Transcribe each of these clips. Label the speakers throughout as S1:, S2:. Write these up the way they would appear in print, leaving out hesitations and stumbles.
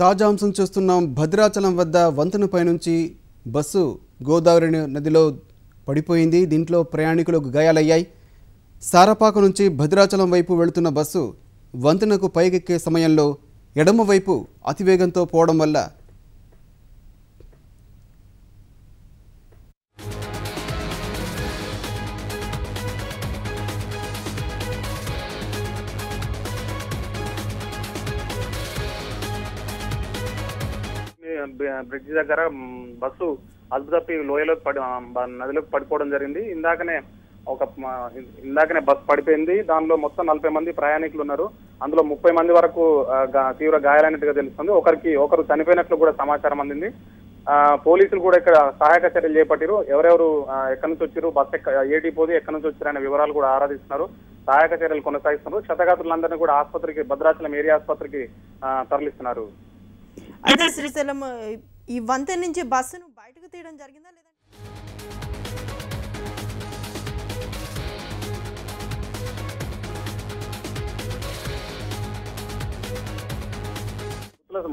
S1: తాజా అంశం చూస్తున్నాం. భద్రాచలం వద్ద వంతెనపై నుంచి బస్సు గోదావరి నదిలో పడిపోయింది. దీంట్లో ప్రయాణికులకు గాయాలయ్యాయి. సారపాక నుంచి భద్రాచలం వైపు వెళుతున్న బస్సు వంతెనకు పైకెక్కే సమయంలో ఎడమ వైపు అతివేగంతో పోవడం వల్ల
S2: బ్రిడ్జి దగ్గర బస్సు అదుపు తప్పి లోయలోకి నదిలోకి పడిపోవడం జరిగింది. ఇందాకనే బస్సు పడిపోయింది. దానిలో మొత్తం 40 మంది ప్రయాణికులు ఉన్నారు. అందులో 30 మంది వరకు తీవ్ర గాయాలైనట్టుగా తెలుస్తుంది. ఒకరు చనిపోయినట్లు కూడా సమాచారం అందింది. పోలీసులు కూడా ఇక్కడ సహాయక చర్యలు చేపట్టారు. ఎవరెవరు ఎక్కడి నుంచి వచ్చారు, బస్సు ఏ డిపోది ఎక్కడి నుంచి వచ్చారు అనే వివరాలు కూడా ఆరాధిస్తున్నారు. సహాయక చర్యలు కొనసాగిస్తున్నారు. క్షతగాత్రులందరినీ కూడా భద్రాచలం ఏరియా ఆసుపత్రికి తరలిస్తున్నారు.
S3: అయితే శ్రీశైలం ఈ వంతెన నుంచి బస్సును బయటకు తీయడం జరిగిందా లేదా?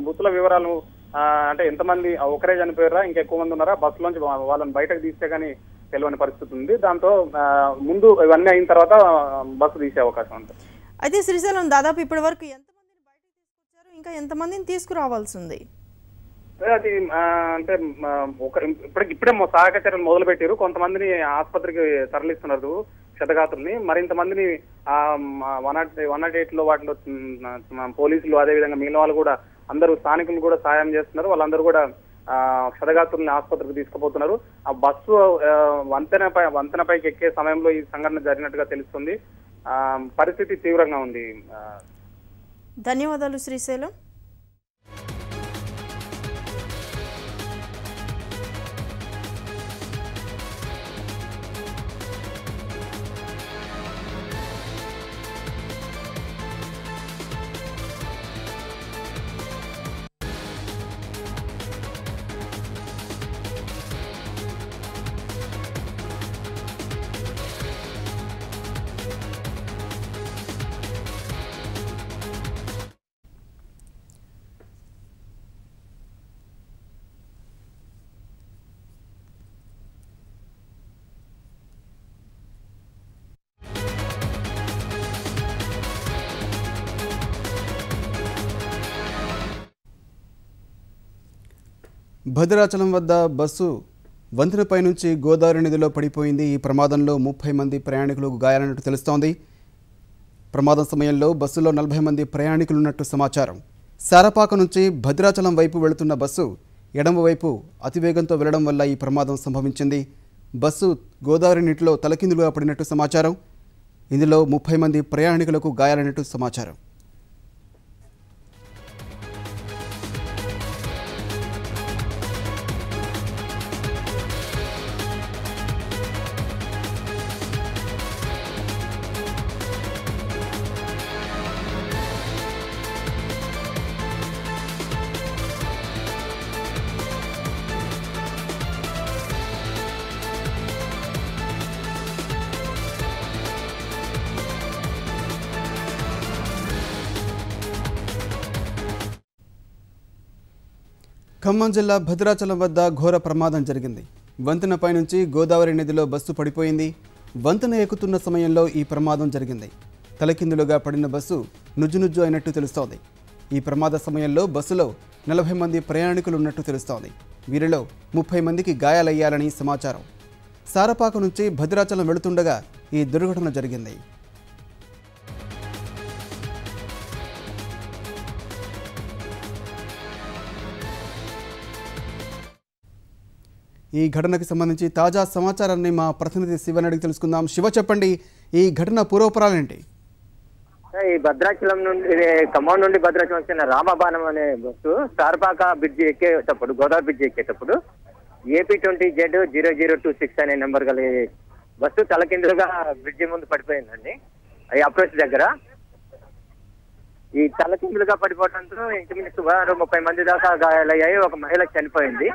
S2: మృతుల వివరాలు అంటే ఎంతమంది ఒకరే చనిపోయారా, ఇంకెక్కువ మంది ఉన్నారా, బస్సులోంచి వాళ్ళని బయటకు తీస్తే గానీ తెలియని పరిస్థితి ఉంది. దాంతో ముందు ఇవన్నీ అయిన తర్వాత బస్సు తీసే అవకాశం ఉంటుంది.
S3: అయితే శ్రీశైలం దాదాపు ఇప్పటి వరకు ఎంతమందిని బయటకు తీసుకొచ్చారు, ఇంకా ఎంతమందిని తీసుకురావాల్సి ఉంది?
S2: అది అంటే ఇప్పుడే సహాయక చర్యలు మొదలు పెట్టారు. కొంతమందిని ఆసుపత్రికి తరలిస్తున్నారు క్షతగాత్రుల్ని. మరింత మందిని 108 లో వాటిలో పోలీసులు అదేవిధంగా మిగిలిన వాళ్ళు కూడా అందరూ స్థానికులు కూడా సాయం చేస్తున్నారు. వాళ్ళందరూ కూడా క్షతగాత్రుల్ని ఆసుపత్రికి తీసుకుపోతున్నారు. ఆ బస్సు వంతెనపైకి ఎక్కే సమయంలో ఈ సంఘటన జరిగినట్టుగా తెలుస్తుంది. పరిస్థితి తీవ్రంగా ఉంది.
S3: ధన్యవాదాలు శ్రీశైలం.
S1: భద్రాచలం వద్ద బస్సు వంతెనపై నుంచి గోదావరి నదిలో పడిపోయింది. ఈ ప్రమాదంలో 30 మంది ప్రయాణికులకు గాయాలన్నట్టు తెలుస్తోంది. ప్రమాదం సమయంలో బస్సులో 40 మంది ప్రయాణికులు ఉన్నట్టు సమాచారం. సారపాక నుంచి భద్రాచలం వైపు వెళుతున్న బస్సు ఎడమ వైపు అతివేగంతో వెళ్లడం వల్ల ఈ ప్రమాదం సంభవించింది. బస్సు గోదావరి నీటిలో తలకిందులుగా పడినట్టు సమాచారం. ఇందులో 30 మంది ప్రయాణికులకు గాయాలన్నట్టు సమాచారం. ఖమ్మం జిల్లా భద్రాచలం వద్ద ఘోర ప్రమాదం జరిగింది. వంతెనపై నుంచి గోదావరి నదిలో బస్సు పడిపోయింది. వంతెన ఎక్కుతున్న సమయంలో ఈ ప్రమాదం జరిగింది. తలకిందులుగా పడిన బస్సు నుజ్జునుజ్జు అయినట్టు తెలుస్తోంది. ఈ ప్రమాద సమయంలో బస్సులో 40 మంది ప్రయాణికులు ఉన్నట్టు తెలుస్తోంది. వీరిలో 30 మందికి గాయాలయ్యాలని సమాచారం. సారపాక నుంచి భద్రాచలం వెళుతుండగా ఈ దుర్ఘటన జరిగింది. ఈ ఘటనకు సంబంధించి తాజా సమాచారాన్ని మా ప్రతినిధి శివని అడిగి తెలుసుకుందాం. శివ, చెప్పండి, ఈ ఘటన పూర్వపరాలేంటి?
S4: ఈ భద్రాచలం నుండి ఖమ్మం నుండి భద్రాచలం వచ్చిన రామబాణం అనే బస్సు సారపాక బ్రిడ్జి ఎక్కేటప్పుడు, గోదావరి బ్రిడ్జి ఎక్కేటప్పుడు AP20Z0026 అనే నెంబర్ గల బస్సు తలకిందులుగా బ్రిడ్జి ముందు పడిపోయిందండి. ఈ అప్రోచ్ దగ్గర ఈ తలకిందులుగా పడిపోవడంతో ఇంచుమించు సుమారు 30 మంది దాకా గాయాలయ్యాయి. ఒక మహిళ చనిపోయింది.